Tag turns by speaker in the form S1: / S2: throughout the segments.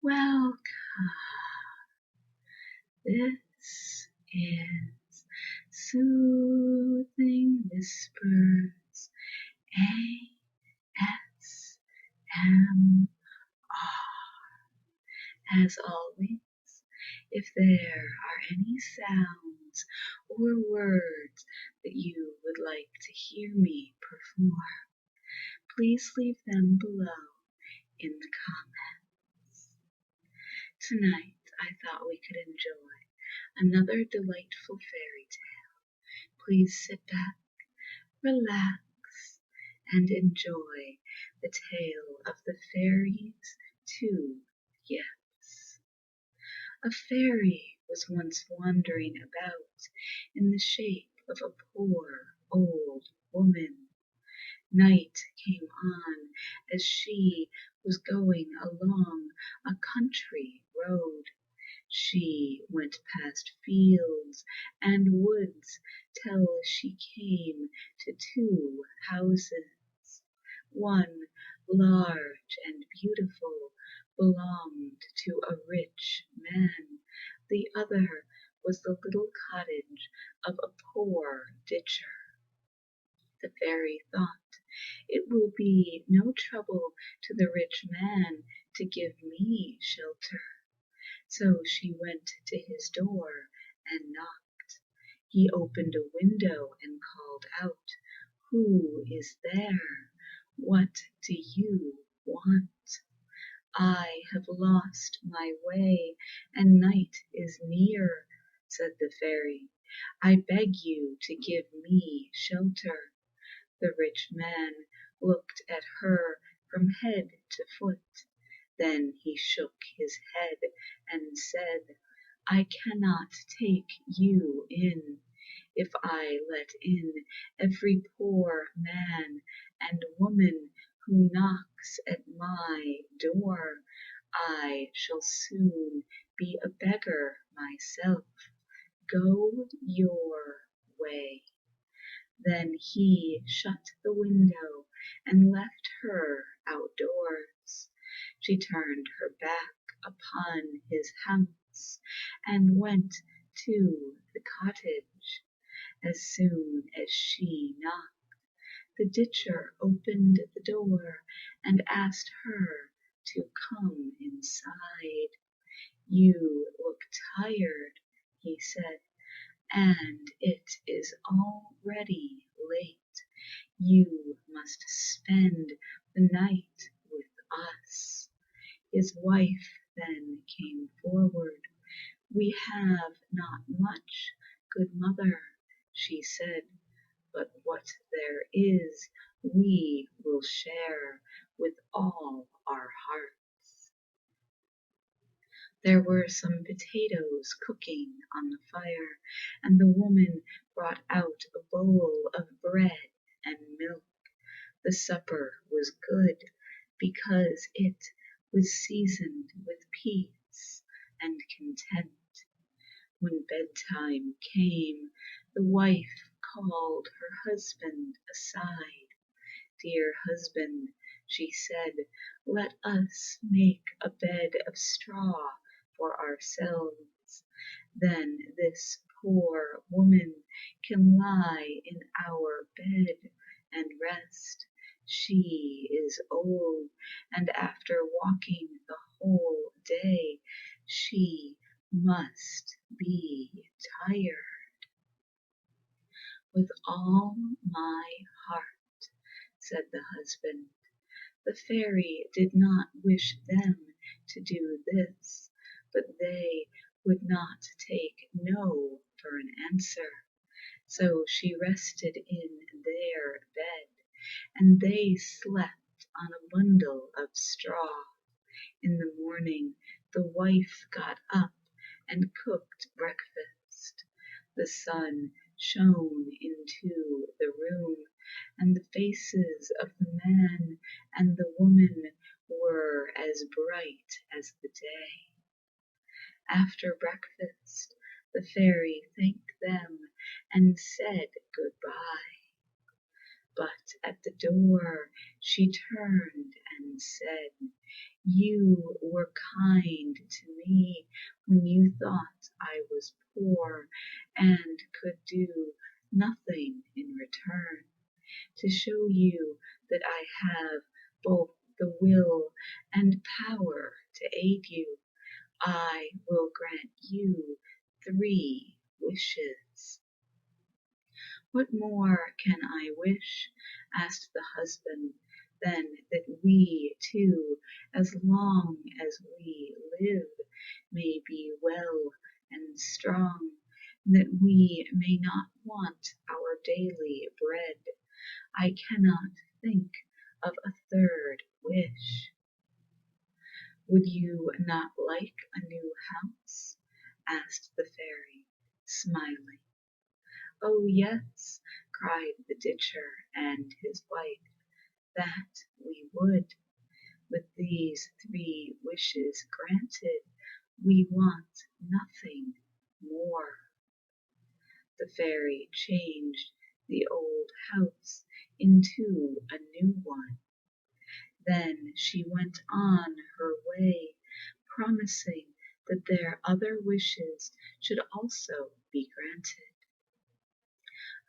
S1: Welcome. This is Soothing Whispers ASMR. As always, if there are any sounds or words that you would like to hear me perform, please leave them below in the comments. Tonight, I thought we could enjoy another delightful fairy tale. Please sit back, relax, and enjoy the tale of the fairies' two gifts. A fairy was once wandering about in the shape of a poor old woman. Night came on as she was going along a country road. She went past fields and woods till she came to two houses. One, large and beautiful, belonged to a rich man. The other was the little cottage of a poor ditcher. The fairy thought, "It will be no trouble to the rich man to give me shelter." So she went to his door and knocked. He opened a window and called out, "Who is there? What do you want?" "I have lost my way, and night is near," said the fairy. "I beg you to give me shelter." The rich man looked at her from head to foot. Then he shook his head and said, "I cannot take you in. If I let in every poor man and woman who knocks at my door, I shall soon be a beggar myself. Go your way." Then he shut the window and left her outdoors. She turned her back upon his house and went to the cottage. As soon as she knocked, the ditcher opened the door and asked her to come inside. "You look tired," he said, "and it is already late. You must spend the night with us." His wife then came forward. "We have not much, good mother," she said, "but what there is we will share with all our hearts." There were some potatoes cooking on the fire, and the woman brought out a bowl of bread and milk. The supper was good because it was seasoned with peace and content. When bedtime came, the wife called her husband aside. "Dear husband," she said, "let us make a bed of straw for ourselves. Then this poor woman can lie in our bed and rest. She is old, and after walking the whole day, she must be tired." "With all my heart," said the husband. The fairy did not wish them to do this, but they would not take no for an answer. So she rested in their bed, and they slept on a bundle of straw. In the morning the wife got up and cooked breakfast. The sun shone into the room, and the faces of the man and the woman were as bright as the day. After breakfast, the fairy thanked them and said good-bye. But at the door she turned and said, "You were kind to me when you thought I was poor and could do nothing in return. To show you that I have both the will and power to aid you, I will grant you 3 wishes." "What more can I wish?" asked the husband, "than that we two, as long as we live, may be well and strong, and that we may not want our daily bread? I cannot think of a third wish." "Would you not like a new house?" asked the fairy, smiling. "Oh, yes," cried the ditcher and his wife, "that we would. With these 3 wishes granted, we want nothing more." The fairy changed the old house into a new one. Then she went on her way, promising that their other wishes should also be granted.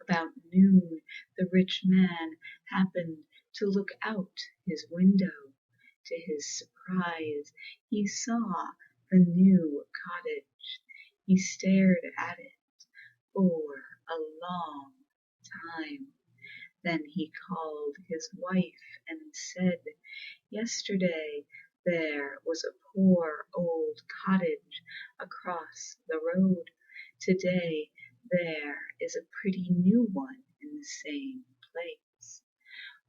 S1: About noon the rich man happened to look out his window. To his surprise he saw the new cottage. He stared at it for a long time. Then he called his wife and said, "Yesterday there was a poor old cottage across the road. Today there is a pretty new one in the same place.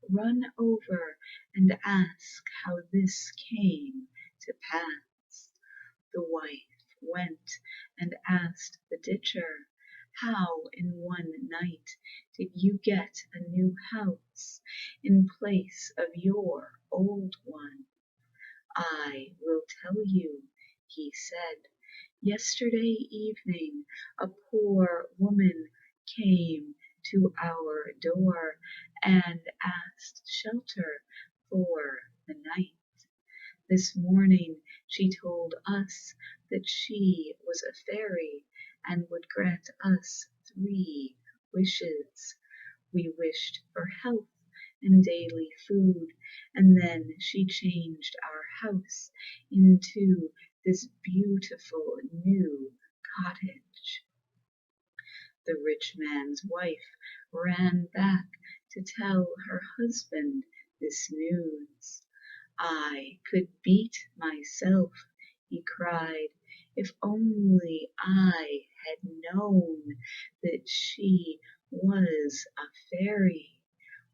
S1: Run over and ask how this came to pass." The wife went and asked the ditcher, "How in one night did you get a new house in place of your old one?" "I will tell you," he said. "Yesterday evening a poor woman came to our door and asked shelter for the night. This morning she told us that she was a fairy and would grant us 3 wishes. We wished for health and daily food, and then she changed our house into this beautiful new cottage." The rich man's wife ran back to tell her husband this news. "I could beat myself," he cried, "if only I had known that she was a fairy.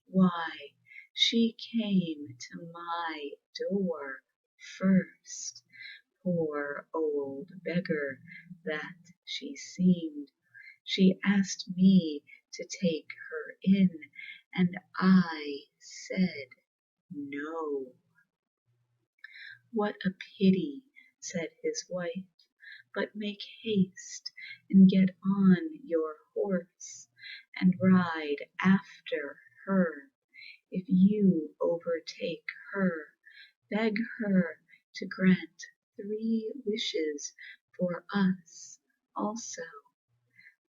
S1: Why, she came to my door first. Poor old beggar that she seemed. She asked me to take her in, and I said no." "What a pity," said his wife, "but make haste and get on your horse and ride after her. If you overtake her, beg her to grant 3 wishes for us also."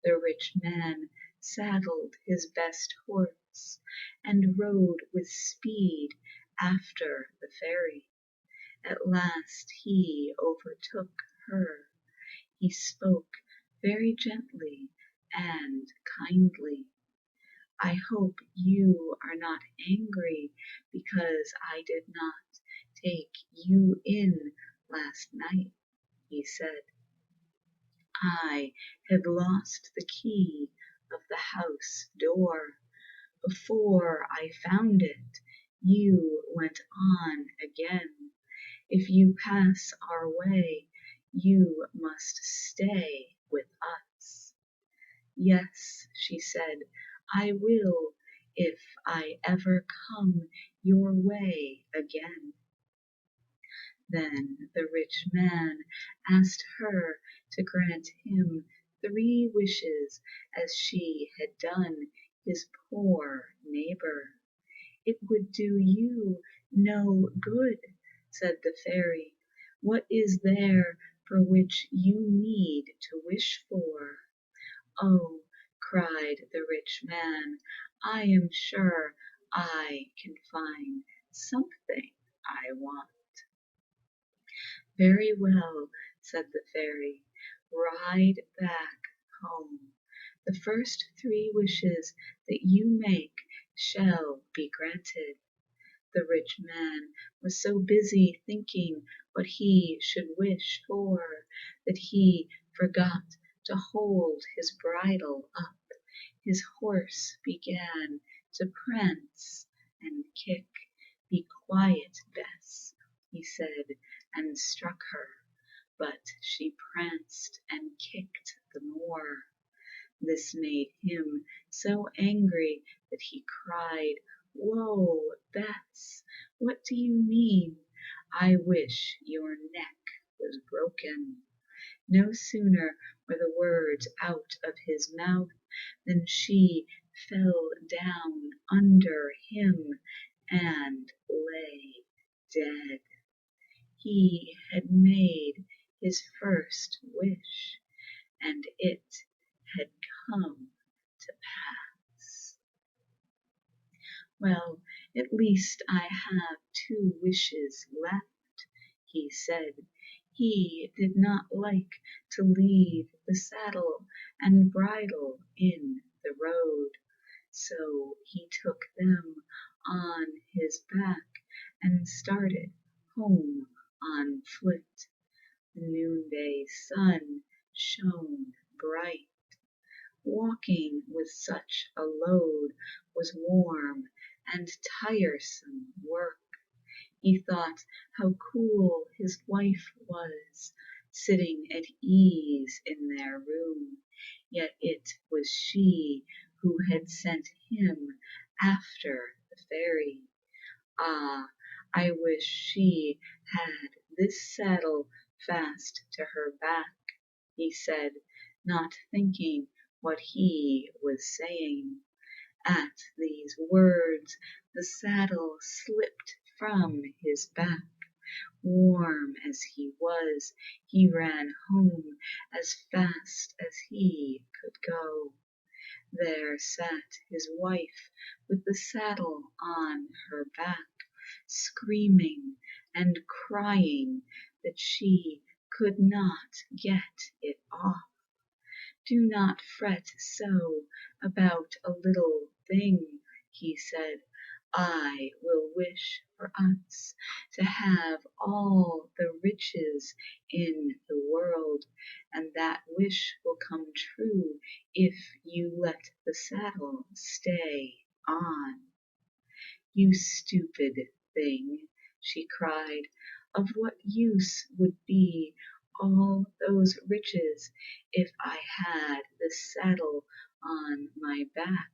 S1: The rich man saddled his best horse and rode with speed after the fairy. At last he overtook her. He spoke very gently and kindly. "I hope you are not angry because I did not take you in last night," he said. "I had lost the key of the house door. Before I found it, you went on again. If you pass our way, you must stay with us." "Yes," she said, "I will if I ever come your way again." Then the rich man asked her to grant him 3 wishes as she had done his poor neighbor. "It would do you "No good," said the fairy. "What is there for which you need to wish for?" "Oh," cried the rich man, "I am sure I can find something I want." "Very well," said the fairy, "ride back home. The first 3 wishes that you make shall be granted." The rich man was so busy thinking what he should wish for that he forgot to hold his bridle up. His horse began to prance and kick. "Be quiet, Bess," he said, and struck her, but she pranced and kicked the more. This made him so angry that he cried, "Whoa, Bess, what do you mean? I wish your neck was broken." No sooner were the words out of his mouth than she fell down under him and lay dead. He had made his first wish, and it had come to pass. "Well, at least I have 2 wishes left," he said. He did not like to leave the saddle and bridle in the road, so he took them on his back and started home on foot. The noonday sun shone bright. Walking with such a load was warm and tiresome work. He thought how cool his wife was, sitting at ease in their room, yet it was she who had sent him after the fairy. "Ah, I wish she had this saddle fast to her back," he said, not thinking what he was saying. At these words the saddle slipped from his back. Warm as he was, he ran home as fast as he could go. There sat his wife with the saddle on her back, screaming and crying that she could not get it off. "Do not fret so about a little thing," he said. "I will wish for us to have all the riches in the world, and that wish will come true if you let the saddle stay on." "You stupid thing," she cried, "of what use would be all those riches if I had this saddle on my back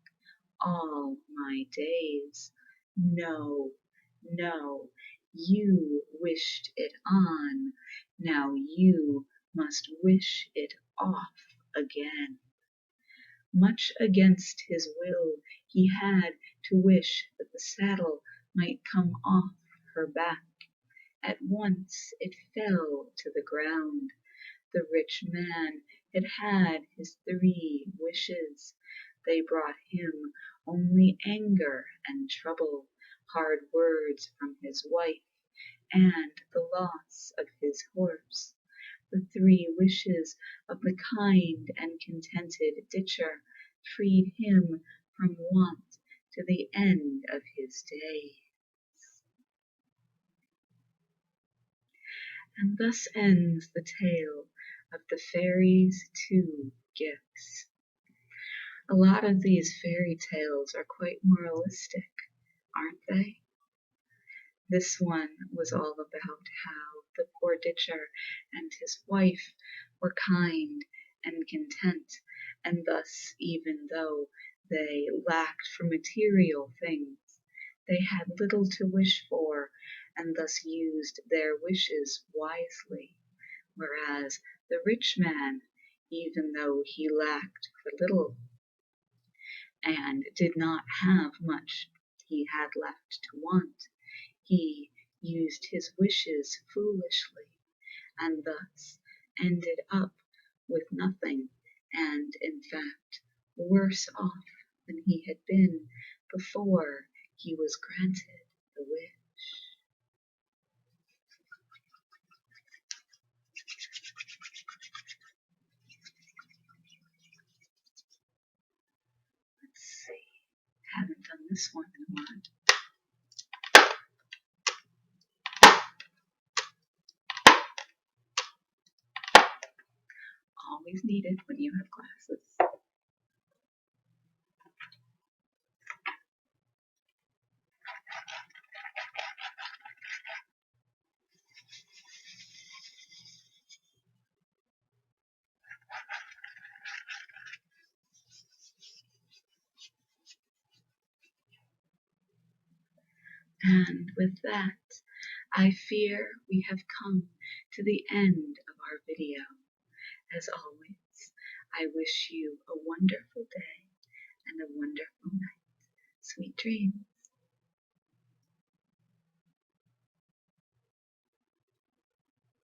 S1: all my days? No, no, you wished it on, now you must wish it off again." Much against his will, he had to wish that the saddle might come off her back. At once it fell to the ground. The rich man had had his 3 wishes. They brought him only anger and trouble, hard words from his wife, and the loss of his horse. The 3 wishes of the kind and contented ditcher freed him from want to the end of his days. And thus ends the tale of the fairy's 2 gifts. A lot of these fairy tales are quite moralistic, aren't they? This one was all about how the poor ditcher and his wife were kind and content, and thus, even though they lacked for material things, they had little to wish for, and thus used their wishes wisely, whereas the rich man, even though he lacked for little and did not have much he had left to want, He used his wishes foolishly, and thus ended up with nothing, and, in fact, worse off than he had been before he was granted the wish. Let's see. Haven't done this one in a while. Always needed when you have classes. And with that, I fear we have come to the end of our video. As always, I wish you a wonderful day and a wonderful night. Sweet dreams.